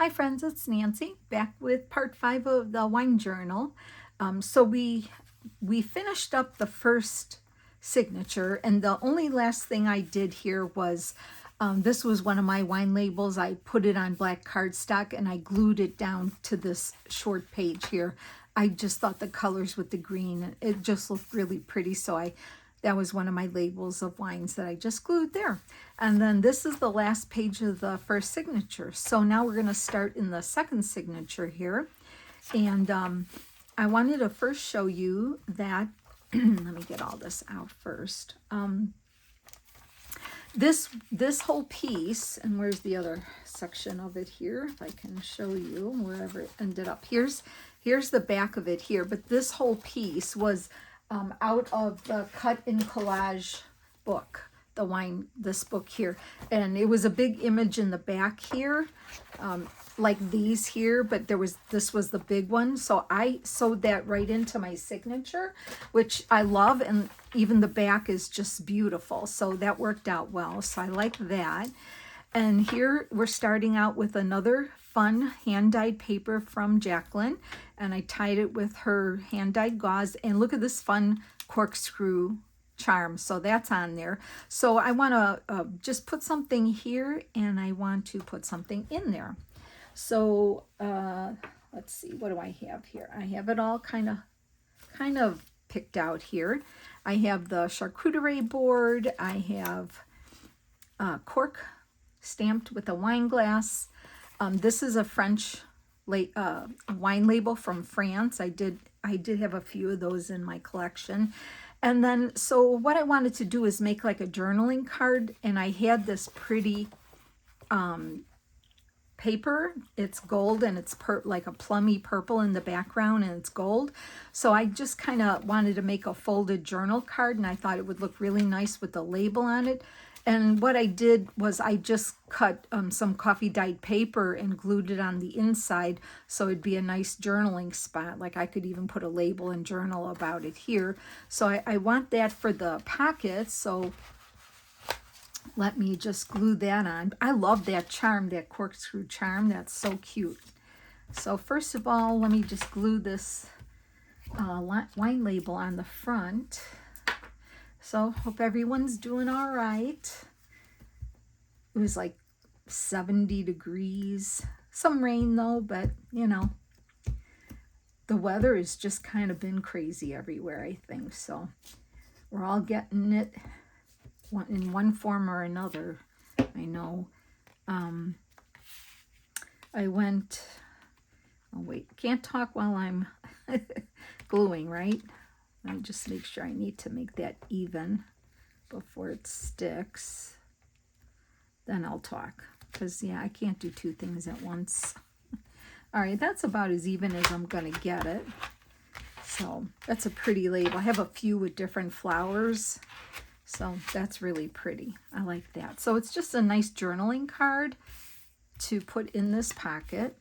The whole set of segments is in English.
Hi friends, it's Nancy back with part 5 of the wine journal. So we finished up the first signature, and the only last thing I did here was this was one of my wine labels. I put it on black cardstock and I glued it down to this short page here. I just thought the colors with the green, it just looked really pretty, so that was one of my labels of wines that I just glued there. And then this is the last page of the first signature. So now we're going to start in the second signature here. And I wanted to first show you that, let me get all this out first. This whole piece, and where's the other section of it here? If I can show you wherever it ended up. Here's the back of it here, but this whole piece was out of the Cut and Collage book, this book here, and it was a big image in the back here, like these here, but this was the big one, so I sewed that right into my signature, which I love, and even the back is just beautiful, so that worked out well, so I like that. And here we're starting out with another fun hand-dyed paper from Jacqueline, and I tied it with her hand-dyed gauze, and look at this fun corkscrew charm, so that's on there. So I want to just put something here, and I want to put something in there. So let's see, what do I have here? I have it all kind of picked out here. I have the charcuterie board, I have cork stamped with a wine glass. This is a French wine label from France. I did have a few of those in my collection. And then, so what I wanted to do is make like a journaling card, and I had this pretty paper. It's gold, and it's like a plummy purple in the background, and it's gold. So I just kind of wanted to make a folded journal card, and I thought it would look really nice with the label on it. And what I did was I just cut some coffee dyed paper and glued it on the inside, so it'd be a nice journaling spot. Like I could even put a label and journal about it here. So I want that for the pocket, so let me just glue that on. I love that charm, that corkscrew charm. That's so cute. So first of all, let me just glue this wine label on the front. So hope everyone's doing all right. It was like 70 degrees. Some rain though, but you know, the weather has just kind of been crazy everywhere, I think. So we're all getting it in one form or another. I know. I went, oh wait, can't talk while I'm gluing, right? I just make sure I need to make that even before it sticks. Then I'll talk, because yeah, I can't do two things at once. All right, that's about as even as I'm gonna get it. So that's a pretty label. I have a few with different flowers, so that's really pretty. I like that. So it's just a nice journaling card to put in this pocket.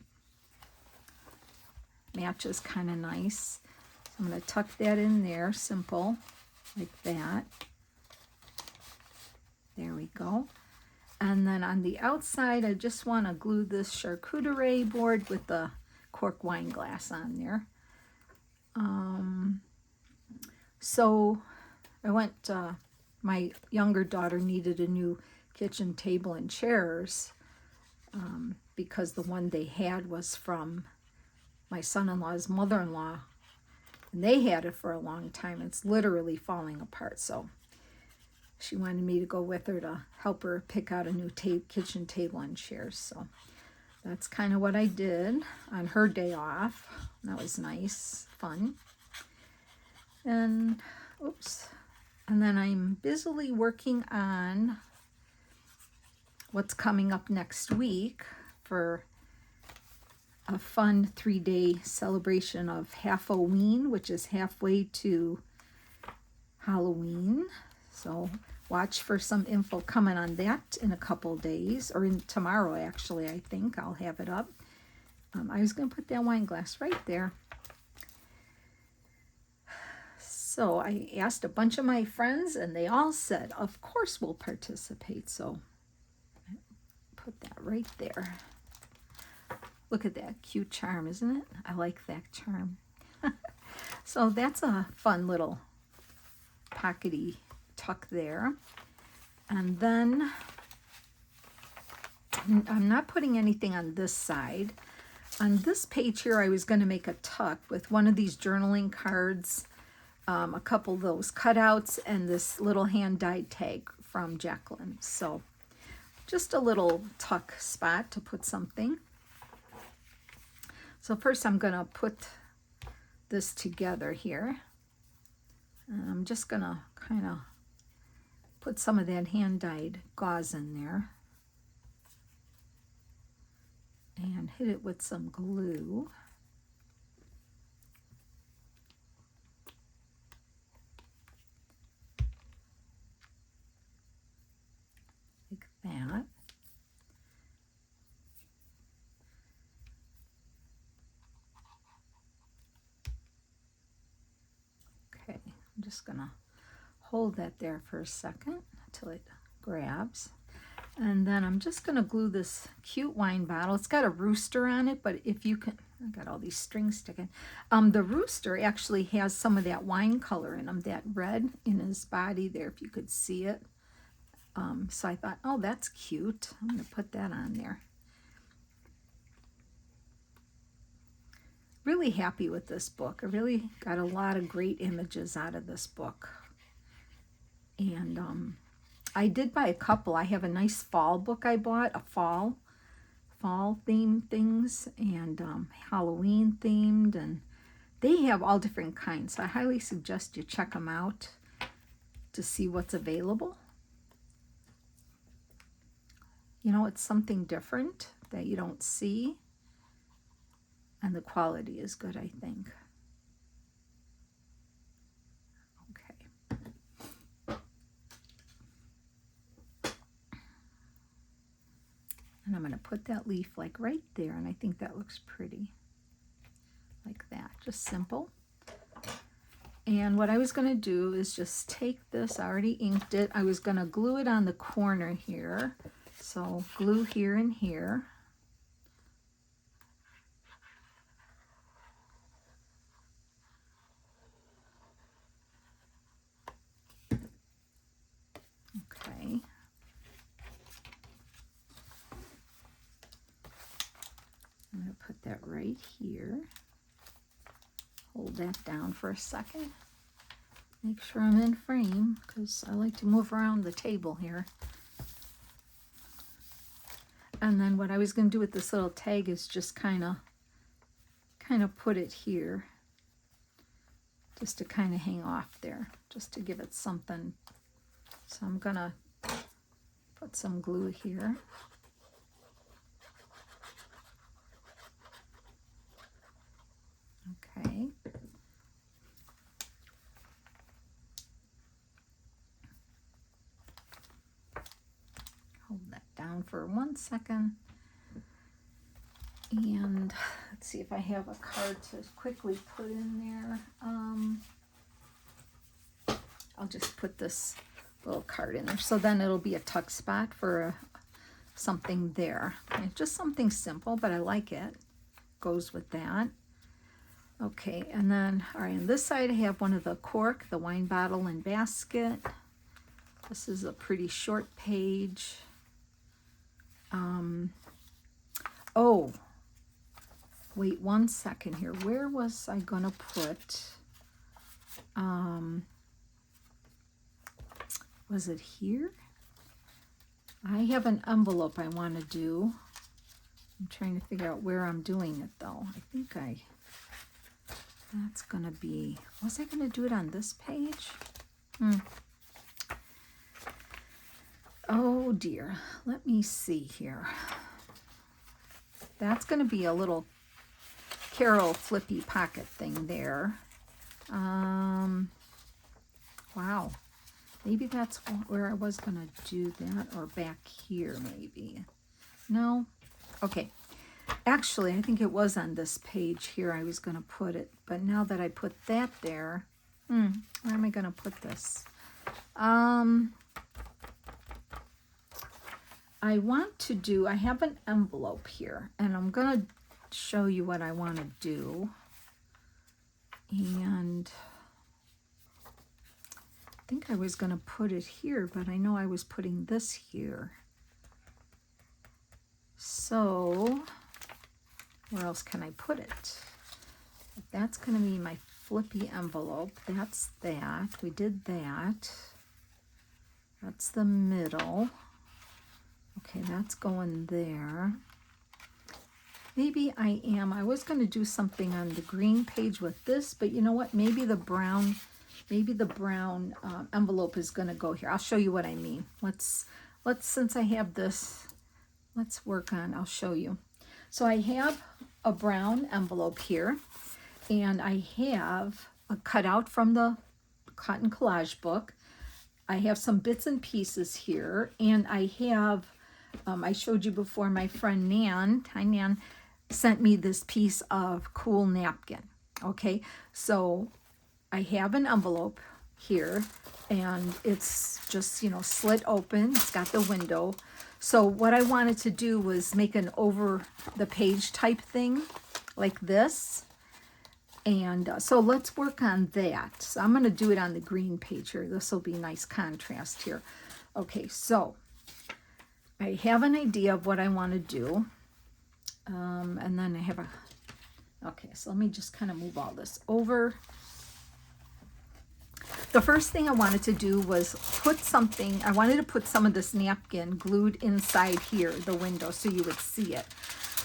Matches kind of nice. I'm going to tuck that in there, simple, like that. There we go. And then on the outside, I just want to glue this charcuterie board with the cork wine glass on there. So I went, my younger daughter needed a new kitchen table and chairs because the one they had was from my son-in-law's mother-in-law. They had it for a long time. It's literally falling apart. So she wanted me to go with her to help her pick out a new kitchen table and chairs. So that's kind of what I did on her day off. That was nice, fun. And, oops. And then I'm busily working on what's coming up next week for a fun 3-day celebration of Half-O-Ween, which is halfway to Halloween. So watch for some info coming on that in a couple days, or tomorrow actually, I think I'll have it up. I was going to put that wine glass right there. So I asked a bunch of my friends, and they all said, of course we'll participate. So put that right there. Look at that cute charm, isn't it? I like that charm. So that's a fun little pockety tuck there. And then I'm not putting anything on this side. On this page here, I was going to make a tuck with one of these journaling cards, a couple of those cutouts, and this little hand-dyed tag from Jacqueline. So just a little tuck spot to put something. So first I'm going to put this together here. And I'm just going to kind of put some of that hand-dyed gauze in there. And hit it with some glue. Like that. Okay, I'm just gonna hold that there for a second until it grabs. And then I'm just going to glue this cute wine bottle. It's got a rooster on it, but if you can, I got all these strings sticking. The rooster actually has some of that wine color in him, that red in his body there, if you could see it. So I thought, oh, that's cute. I'm going to put that on there. Really happy with this book. I really got a lot of great images out of this book. And I did buy a couple. I have a nice fall book I bought, a fall theme things, and Halloween themed, and they have all different kinds. So I highly suggest you check them out to see what's available. You know, it's something different that you don't see, and the quality is good, I think. And I'm going to put that leaf like right there, and I think that looks pretty. Like that, just simple. And what I was going to do is just take this, I already inked it. I was going to glue it on the corner here. So glue here and here. Okay. I'm going to put that right here. Hold that down for a second. Make sure I'm in frame because I like to move around the table here. And then what I was going to do with this little tag is just kind of put it here. Just to kind of hang off there. Just to give it something. So I'm going to put some glue here. Okay. Hold that down for 1 second. And let's see if I have a card to quickly put in there. I'll just put this little card in there. So then it'll be a tuck spot for something there. Okay, just something simple, but I like it. Goes with that. Okay, and then, all right, on this side I have one of the cork, the wine bottle and basket. This is a pretty short page. Oh, wait 1 second here. Where was I gonna put, was it here? I have an envelope I want to do. I'm trying to figure out where I'm doing it though. I think that's gonna be, was I gonna do it on this page? Oh dear, let me see here. That's gonna be a little Carol flippy pocket thing there. Wow, maybe that's where I was gonna do that, or back here maybe. No, okay. Actually, I think it was on this page here I was going to put it, but now that I put that there, where am I going to put this? I want to do, I have an envelope here, and I'm going to show you what I want to do. And I think I was going to put it here, but I know I was putting this here. So where else can I put it? That's going to be my flippy envelope. That's that. We did that. That's the middle. Okay, that's going there. Maybe I was going to do something on the green page with this, but you know what? Maybe the brown envelope is going to go here. I'll show you what I mean. Let's since I have this, let's work on, I'll show you. So I have a brown envelope here, and I have a cutout from the cotton collage book. I have some bits and pieces here, and I have, I showed you before, my friend Nan, hi Nan, sent me this piece of cool napkin. Okay, so I have an envelope here, and it's just, you know, slit open. It's got the window. So what I wanted to do was make an over the page type thing like this. And so let's work on that. So I'm going to do it on the green page here. This will be nice contrast here. Okay, so I have an idea of what I want to do. And then I have a, okay, so let me just kind of move all this over. The first thing I wanted to do was put something, I wanted to put some of this napkin glued inside here, the window, so you would see it.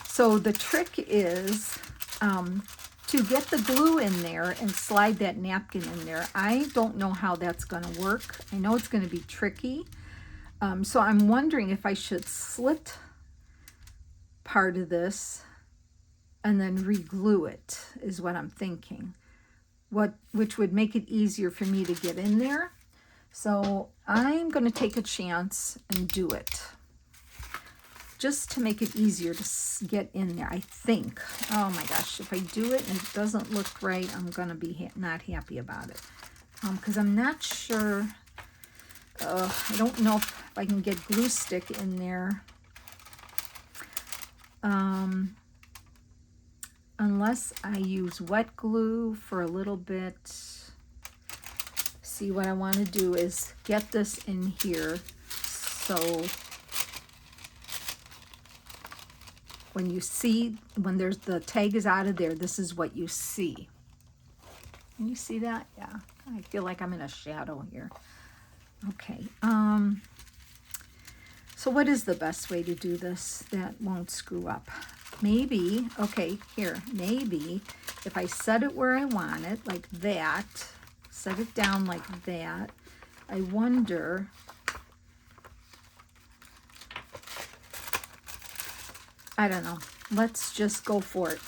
So the trick is to get the glue in there and slide that napkin in there. I don't know how that's going to work. I know it's going to be tricky. So I'm wondering if I should slit part of this and then re-glue it, is what I'm thinking. Which would make it easier for me to get in there. So I'm going to take a chance and do it, just to make it easier to get in there, I think. Oh my gosh, if I do it and it doesn't look right, I'm going to be not happy about it. Because I'm not sure, I don't know if I can get glue stick in there. Unless I use wet glue for a little bit. See, what I want to do is get this in here, so when you see, when there's the tag is out of there, this is what you see. Can you see that? Yeah, I feel like I'm in a shadow here. Okay, so what is the best way to do this that won't screw up? Maybe, okay, here, maybe if I set it where I want it, like that, set it down like that, I wonder, I don't know, let's just go for it.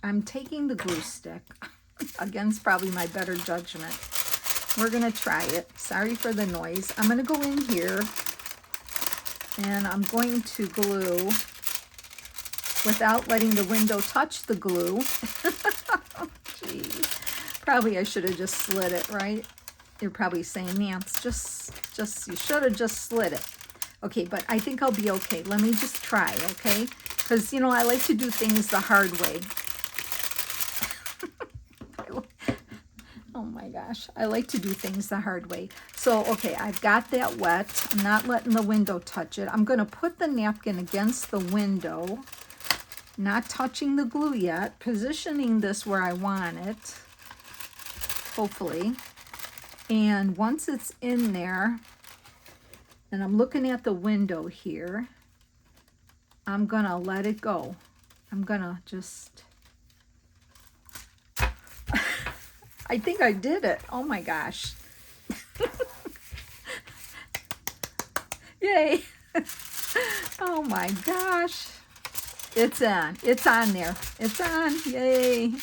I'm taking the glue stick, against probably my better judgment. We're going to try it. Sorry for the noise. I'm going to go in here, and I'm going to glue without letting the window touch the glue. Geez. Probably I should have just slid it, right? You're probably saying, Nance, just you should have just slid it. Okay, but I think I'll be okay. Let me just try, okay? Because, you know, I like to do things the hard way. Oh my gosh, I like to do things the hard way. So, okay, I've got that wet. I'm not letting the window touch it. I'm going to put the napkin against the window, not touching the glue yet, positioning this where I want it, hopefully. And once it's in there, and I'm looking at the window here, I'm going to let it go. I'm going to just... I think I did it. Oh my gosh. Yay. Oh my gosh. It's on. It's on there. It's on. Yay.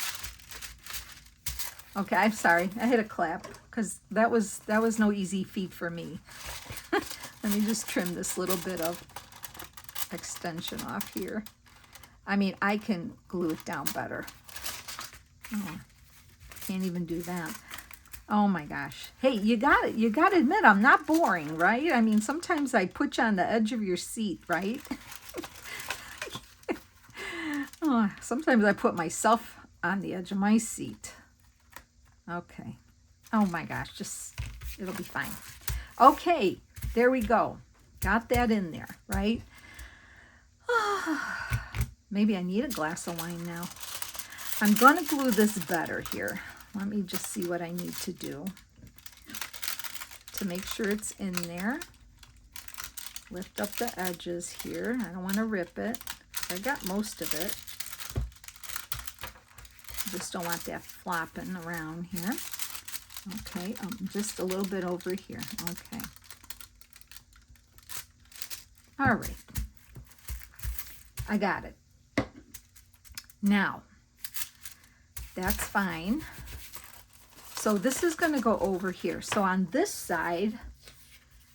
Okay, I'm sorry. I hit a clap because that was no easy feat for me. Let me just trim this little bit of extension off here. I mean, I can glue it down better. Oh. Can't even do that. Oh my gosh. Hey, you got it. You got to admit, I'm not boring, right? I mean, sometimes I put you on the edge of your seat, right? Oh Sometimes I put myself on the edge of my seat. Okay. Oh my gosh, it'll be fine. Okay, there we go. Got that in there, right? Maybe I need a glass of wine now. I'm going to glue this better here. Let me just see what I need to do to make sure it's in there. Lift up the edges here. I don't want to rip it. I got most of it. Just don't want that flopping around here. Okay, just a little bit over here. Okay. All right. I got it. Now, that's fine. So this is going to go over here. So on this side,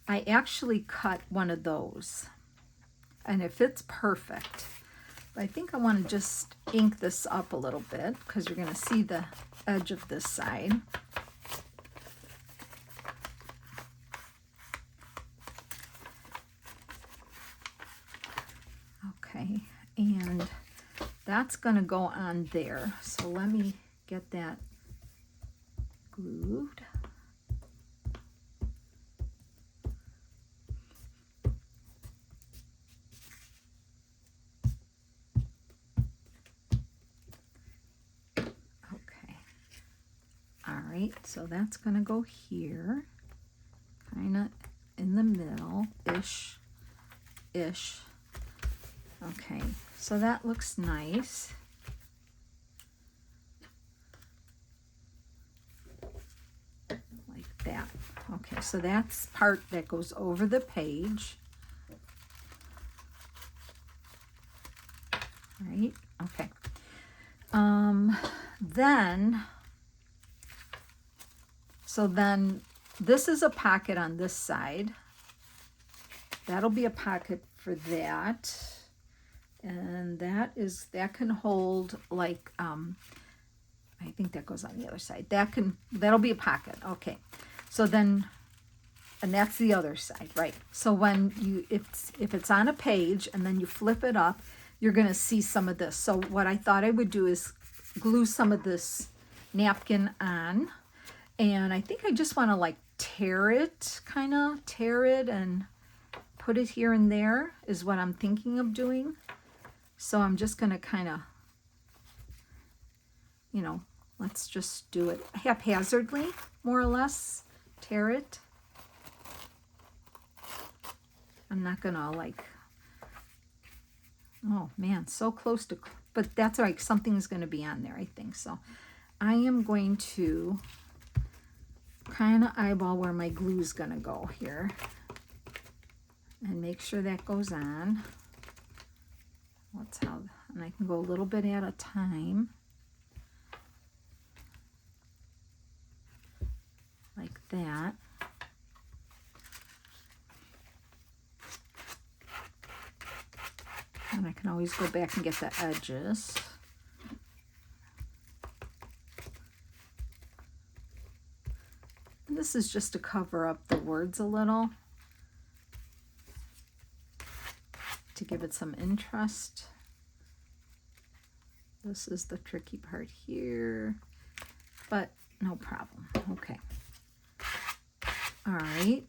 I actually cut one of those. And it fits perfect. But I think I want to just ink this up a little bit because you're going to see the edge of this side. Okay, and that's going to go on there. So let me get that glued. So that's going to go here, kind of in the middle-ish. Okay, so that looks nice. Like that. Okay, so that's part that goes over the page. Right, okay. Then this is a pocket on this side. That'll be a pocket for that. And that can hold like, I think that goes on the other side. That'll be a pocket. Okay. So then, and that's the other side, right? So when if it's on a page and then you flip it up, you're going to see some of this. So what I thought I would do is glue some of this napkin on. And I think I just want to like tear it and put it here and there is what I'm thinking of doing. So I'm just going to kind of, let's just do it haphazardly, more or less. Tear it. I'm not going to like, oh man, so close to, but that's all right. Something's going to be on there, I think. So I am going to kind of eyeball where my glue is going to go here and make sure that goes on. And I can go a little bit at a time, like that. And I can always go back and get the edges. And this is just to cover up the words a little, to give it some interest. This is the tricky part here, but no problem. Okay. All right.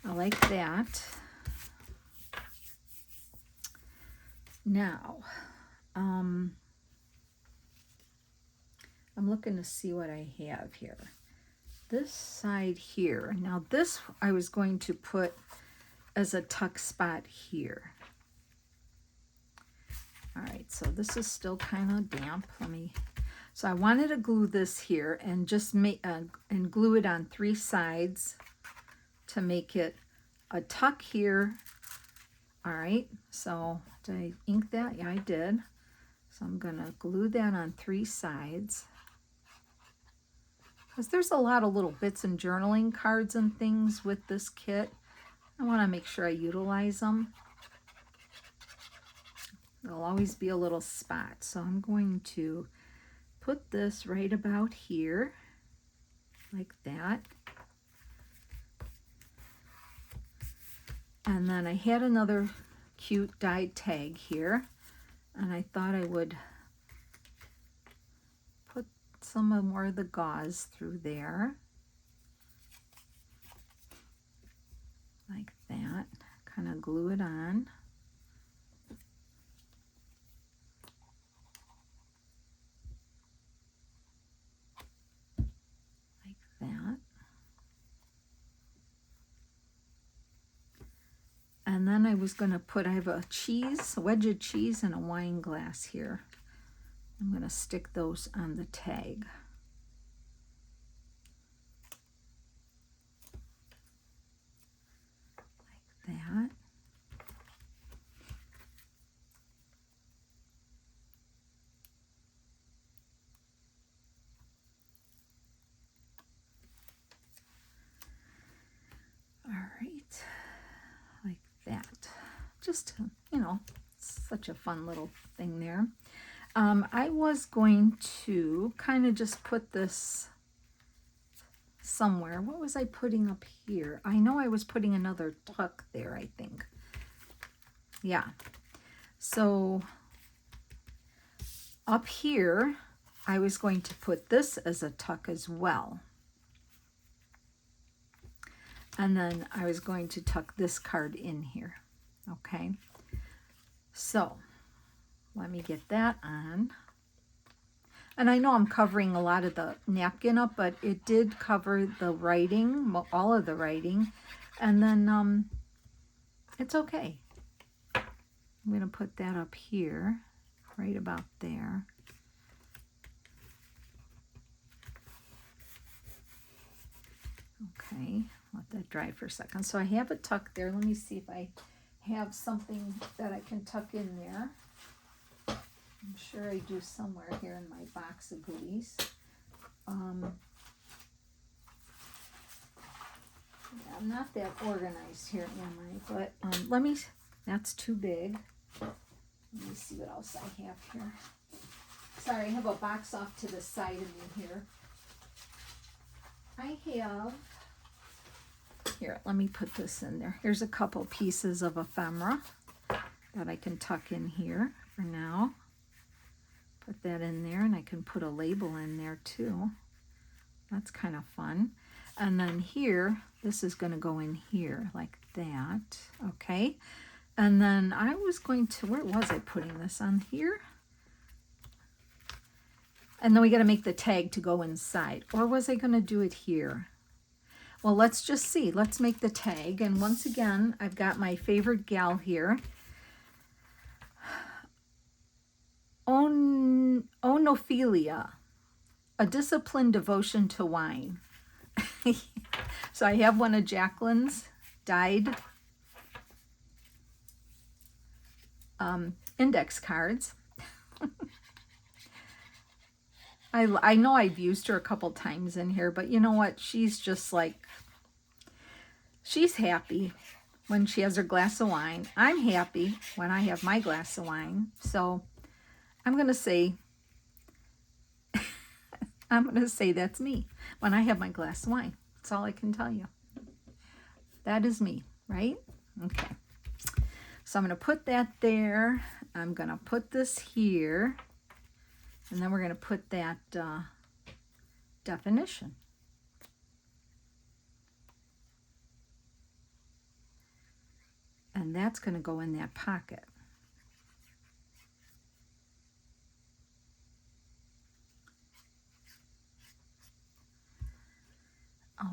I like that. Now, I'm looking to see what I have here. This side here. Now this I was going to put as a tuck spot here. All right, so this is still kind of damp. So I wanted to glue this here and just and glue it on 3 sides to make it a tuck here. All right, so did I ink that? Yeah, I did. So I'm gonna glue that on 3 sides. Because there's a lot of little bits and journaling cards and things with this kit. I want to make sure I utilize them. There'll always be a little spot. So I'm going to put this right about here, like that. And then I had another cute dyed tag here. And I thought I would put some more of the gauze through there. Like that. Kind of glue it on. Like that. And then I was going to put, I have a wedge of cheese and a wine glass here. I'm going to stick those on the tag. Like that. All right, like that. Just, you know, such a fun little thing there. I was going to kind of just put this somewhere. What was I putting up here? I know I was putting another tuck there, I think. Yeah. So up here, I was going to put this as a tuck as well. And then I was going to tuck this card in here. Okay. So let me get that on. And I know I'm covering a lot of the napkin up, but it did cover the writing, all of the writing. And then it's okay. I'm going to put that up here, right about there. Okay, let that dry for a second. So I have it tucked there. Let me see if I have something that I can tuck in there. I'm sure I do somewhere here in my box of goodies. Yeah, I'm not that organized here, am I? But let me, that's too big. Let me see what else I have here. Sorry, I have a box off to the side of me here. I have, here, let me put this in there. Here's a couple pieces of ephemera that I can tuck in here for now. Put that in there, and I can put a label in there too. That's kind of fun. And then here, this is going to go in here like that. Okay. And then I was going to, where was I putting this? On here? And then we got to make the tag to go inside. Or was I going to do it here? Well, let's just see. Let's make the tag. And once again, I've got my favorite gal here. Onophilia, a disciplined devotion to wine. So I have one of Jacqueline's dyed index cards. I know I've used her a couple times in here, but you know what? She's just like, she's happy when she has her glass of wine. I'm happy when I have my glass of wine. So I'm going to say, that's me when I have my glass of wine. That's all I can tell you. That is me, right? Okay. So I'm going to put that there. I'm going to put this here. And then we're going to put that definition. And that's going to go in that pocket.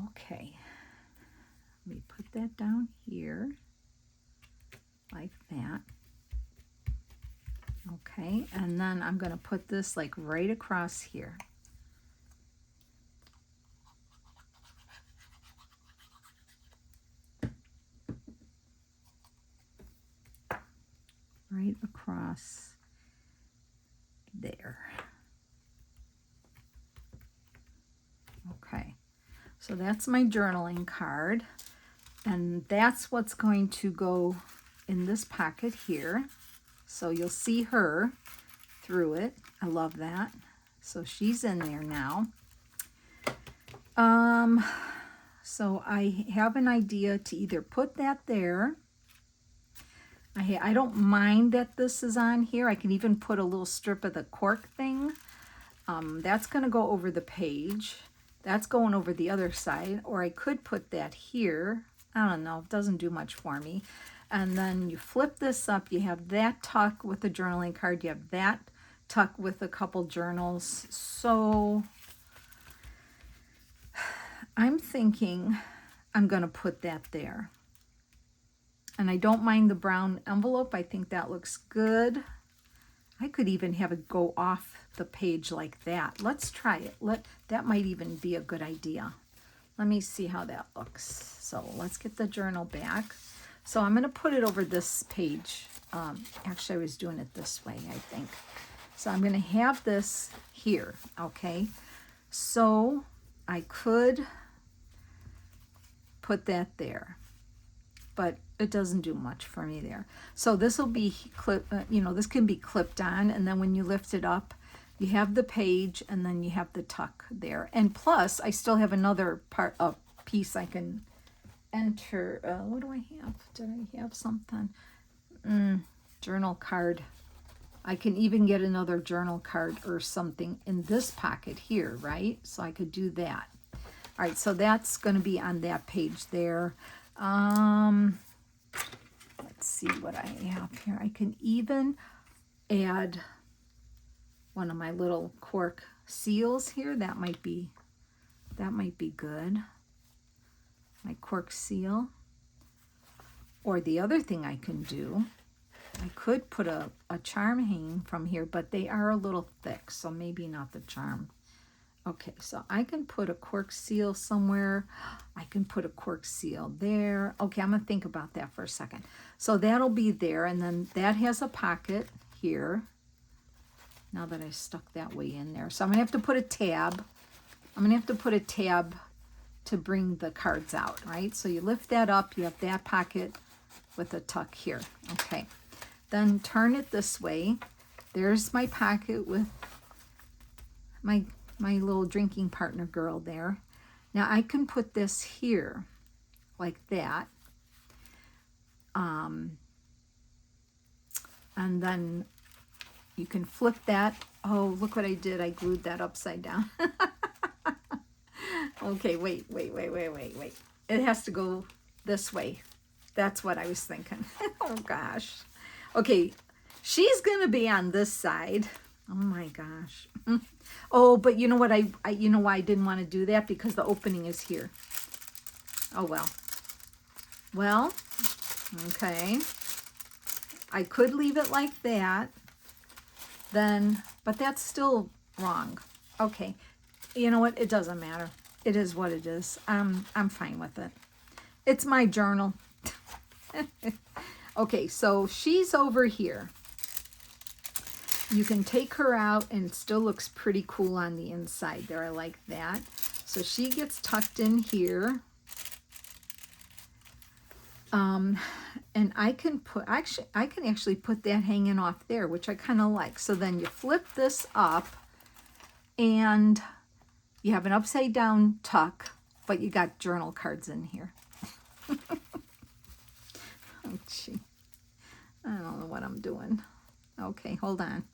Okay. Let me put that down here like that. Okay, and then I'm going to put this like right across here. Right across there. Okay, so that's my journaling card, and that's what's going to go in this pocket here. So you'll see her through it. I love that. So she's in there now. So I have an idea to either put that there. I don't mind that this is on here. I can even put a little strip of the cork thing. That's going to go over the page. That's going over the other side. Or I could put that here. I don't know. It doesn't do much for me. And then you flip this up. You have that tuck with the journaling card. You have that tuck with a couple journals. So I'm thinking I'm going to put that there. And I don't mind the brown envelope. I think that looks good. I could even have it go off the page like that. Let's try it. That might even be a good idea. Let me see how that looks. So let's get the journal back. So I'm going to put it over this page. Actually, I was doing it this way, I think. So I'm going to have this here, okay? So I could put that there, but it doesn't do much for me there. So this will be this can be clipped on, and then when you lift it up, you have the page, and then you have the tuck there. And plus, I still have another piece I can enter. What do I have? Did I have something? Journal card. I can even get another journal card or something in this pocket here, right? So I could do that. All right, so that's going to be on that page there. Let's see what I have here. I can even add one of my little cork seals here. That might be good. My cork seal. Or the other thing I can do, I could put a charm hanging from here, but they are a little thick, so maybe not the charm. Okay, so I can put a cork seal somewhere. I can put a cork seal there. Okay, I'm going to think about that for a second. So that'll be there, and then that has a pocket here. Now that I stuck that way in there. So I'm going to have to put a tab. I'm going to have to put a tab to bring the cards out, right? So you lift that up. You have that pocket with a tuck here. Okay. Then turn it this way. There's my pocket with my little drinking partner girl there. Now I can put this here like that. And then you can flip that. Oh, look what I did. I glued that upside down. Okay, wait. It has to go this way. That's what I was thinking. Oh gosh. Okay, she's gonna be on this side. Oh my gosh. Oh, but you know what? You know why I didn't want to do that? Because the opening is here. Oh well. Well, okay. I could leave it like that. Then, but that's still wrong. Okay. You know what? It doesn't matter. It is what it is. I'm fine with it. It's my journal. Okay, so she's over here. You can take her out and it still looks pretty cool on the inside there. I like that. So she gets tucked in here. And I can actually put that hanging off there, which I kind of like. So then you flip this up and you have an upside down tuck, but you got journal cards in here. Oh, gee. I don't know what I'm doing. Okay, hold on.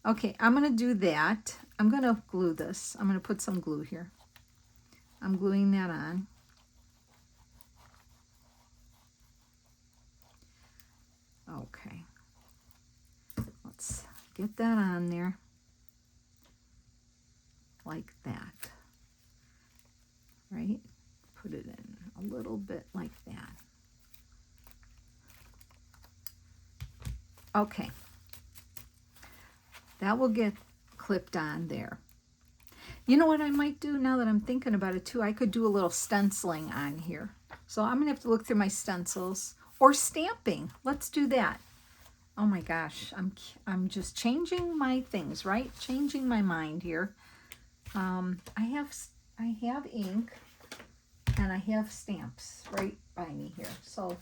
Okay, I'm going to do that. I'm going to glue this. I'm going to put some glue here. I'm gluing that on. Okay. Let's get that on there. Like that. Right? Put it in a little bit like that. Okay. That will get clipped on there. You know what I might do now that I'm thinking about it too? I could do a little stenciling on here. So I'm going to have to look through my stencils or stamping. Let's do that. Oh my gosh, I'm just changing my things, right? Changing my mind here. I have ink and I have stamps right by me here. So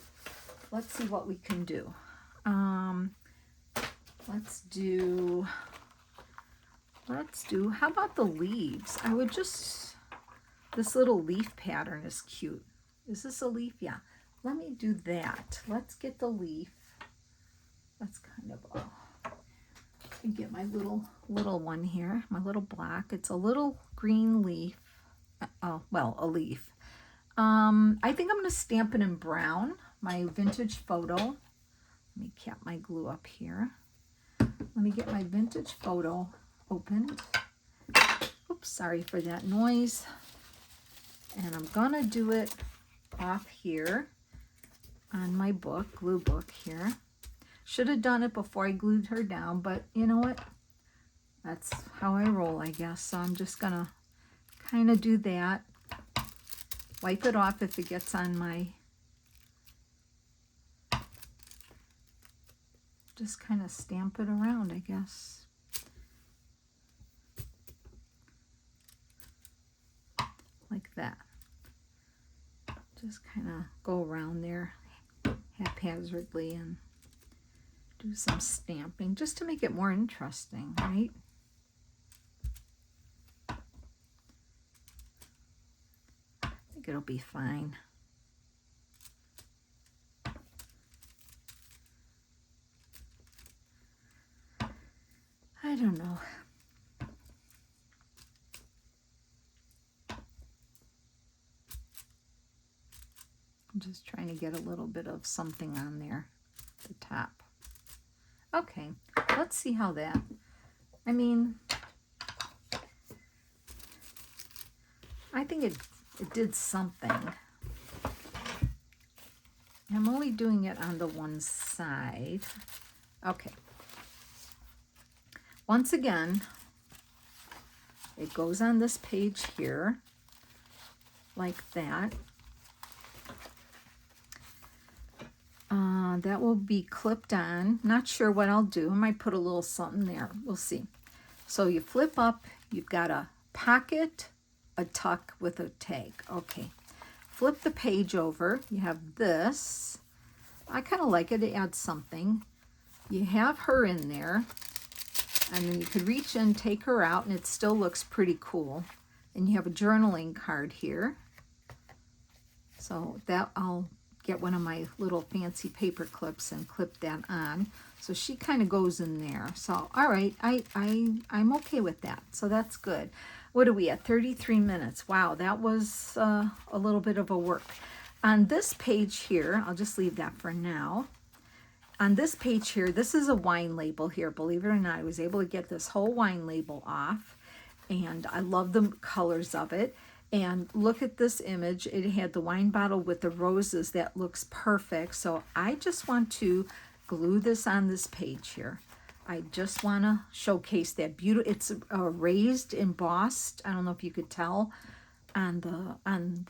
let's see what we can do. Let's do, how about the leaves? This little leaf pattern is cute. Is this a leaf? Yeah. Let me do that. Let's get the leaf. That's kind of I get my little one here, my little block. It's a little green leaf. Well, a leaf. I think I'm going to stamp it in brown, my vintage photo. Let me cap my glue up here. Let me get my vintage photo opened. Oops, sorry for that noise. And I'm going to do it off here on my book, glue book here. Should have done it before I glued her down, but you know what? That's how I roll, I guess. So I'm just going to kind of do that. Wipe it off if it gets on my... Just kind of stamp it around, I guess. Like that. Just kind of go around there haphazardly and do some stamping just to make it more interesting, right? I think it'll be fine. I don't know. I'm just trying to get a little bit of something on there at the top. Okay, let's see how that, I mean, I think it did something. I'm only doing it on the one side. Okay. Once again, it goes on this page here, like that. That will be clipped on. Not sure what I'll do. I might put a little something there. We'll see. So you flip up, you've got a pocket, a tuck with a tag. Okay. Flip the page over. You have this. I kind of like it. It adds something. You have her in there. And then you could reach in, take her out, and it still looks pretty cool. And you have a journaling card here. So that I'll get one of my little fancy paper clips and clip that on. So she kind of goes in there. So, all right, I'm okay with that. So that's good. What are we at? 33 minutes. Wow, that was a little bit of a work. On this page here, I'll just leave that for now. On this page here, this is a wine label here. Believe it or not, I was able to get this whole wine label off. And I love the colors of it. And look at this image. It had the wine bottle with the roses. That looks perfect. So I just want to glue this on this page here. I just want to showcase that beauty. It's raised, embossed. I don't know if you could tell on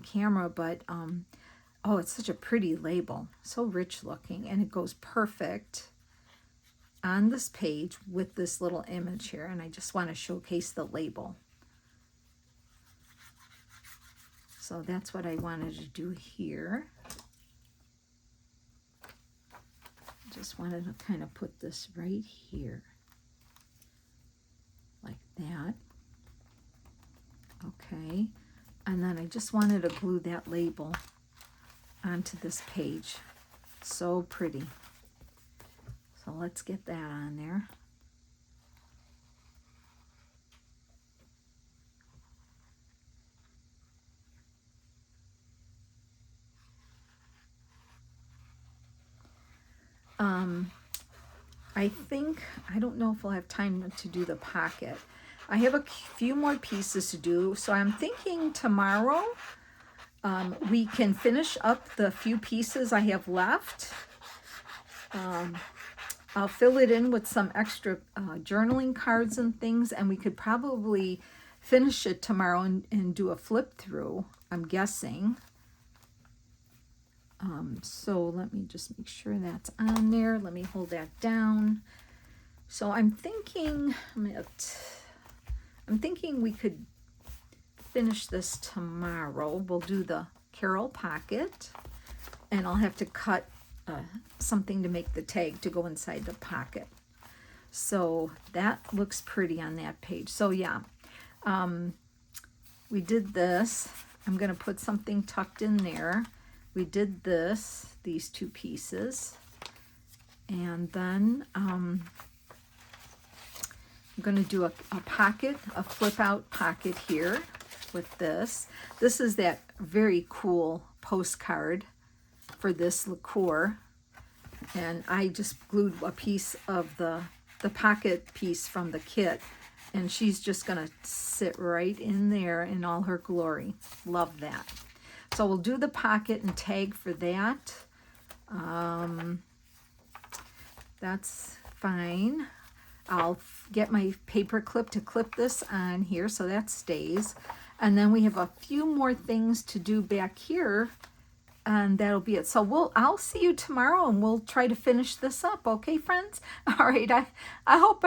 camera, but oh, it's such a pretty label. So rich looking, and it goes perfect on this page with this little image here. And I just want to showcase the label. So that's what I wanted to do here. Just wanted to kind of put this right here, like that. Okay, and then I just wanted to glue that label onto this page. So pretty. So let's get that on there. I don't know if we'll have time to do the pocket. I have a few more pieces to do, so I'm thinking tomorrow we can finish up the few pieces I have left. I'll fill it in with some extra journaling cards and things, and we could probably finish it tomorrow and do a flip through, I'm guessing. So let me just make sure that's on there. Let me hold that down. So I'm thinking we could finish this tomorrow. We'll do the Carol pocket, and I'll have to cut something to make the tag to go inside the pocket. So that looks pretty on that page. So yeah, we did this. I'm going to put something tucked in there. We did these two pieces. And then I'm going to do a pocket, a flip out pocket here with this. This is that very cool postcard for this liqueur. And I just glued a piece of the pocket piece from the kit. And she's just going to sit right in there in all her glory. Love that. So we'll do the pocket and tag for that. That's fine. I'll get my paper clip to clip this on here so that stays. And then we have a few more things to do back here, and that'll be it. So I'll see you tomorrow, and we'll try to finish this up. Okay, friends? All right. I hope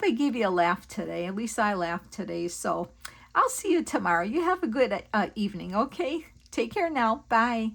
I gave you a laugh today. At least I laughed today. So I'll see you tomorrow. You have a good evening. Okay. Take care now. Bye.